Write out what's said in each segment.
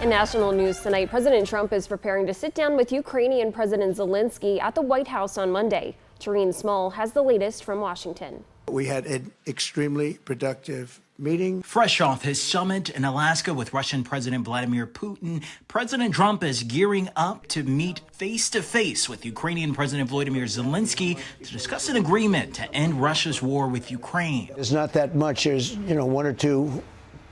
In national news tonight, President Trump is preparing to sit down with Ukrainian President Zelenskyy at the White House on Monday. Tareen Small has the latest from Washington. We had an extremely productive meeting. Fresh off his summit in Alaska with Russian President Vladimir Putin, President Trump is gearing up to meet face-to-face with Ukrainian President Volodymyr Zelenskyy to discuss an agreement to end Russia's war with Ukraine. There's not that much. There's, one or two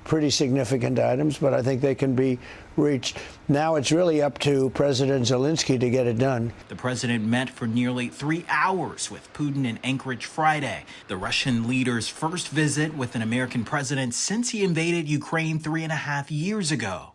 pretty significant items, but I think they can be reached. Now it's really up to President Zelenskyy to get it done. The president met for nearly 3 hours with Putin in Anchorage Friday, the Russian leader's first visit with an American president since he invaded Ukraine 3.5 years ago.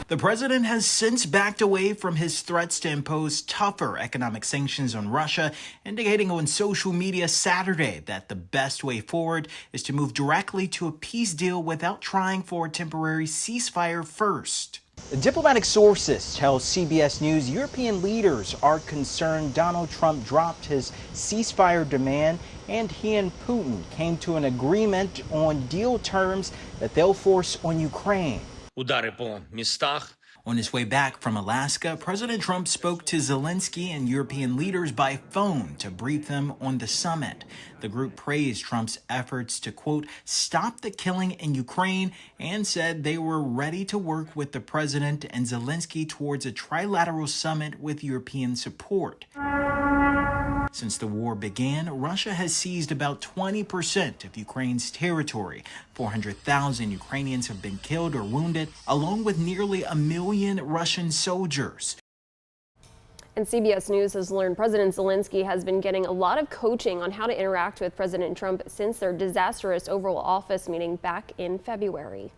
The president has since backed away from his threats to impose tougher economic sanctions on Russia, indicating on social media Saturday that the best way forward is to move directly to a peace deal without trying for a temporary ceasefire first. Diplomatic sources tell CBS News European leaders are concerned Donald Trump dropped his ceasefire demand and he and Putin came to an agreement on deal terms that they'll force on Ukraine. On his way back from Alaska, President Trump spoke to Zelenskyy and European leaders by phone to brief them on the summit. The group praised Trump's efforts to, quote, stop the killing in Ukraine and said they were ready to work with the president and Zelenskyy towards a trilateral summit with European support. Since the war began, Russia has seized about 20% of Ukraine's territory. 400,000 Ukrainians have been killed or wounded, along with nearly 1 million Russian soldiers. And CBS News has learned President Zelenskyy has been getting a lot of coaching on how to interact with President Trump since their disastrous Oval Office meeting back in February.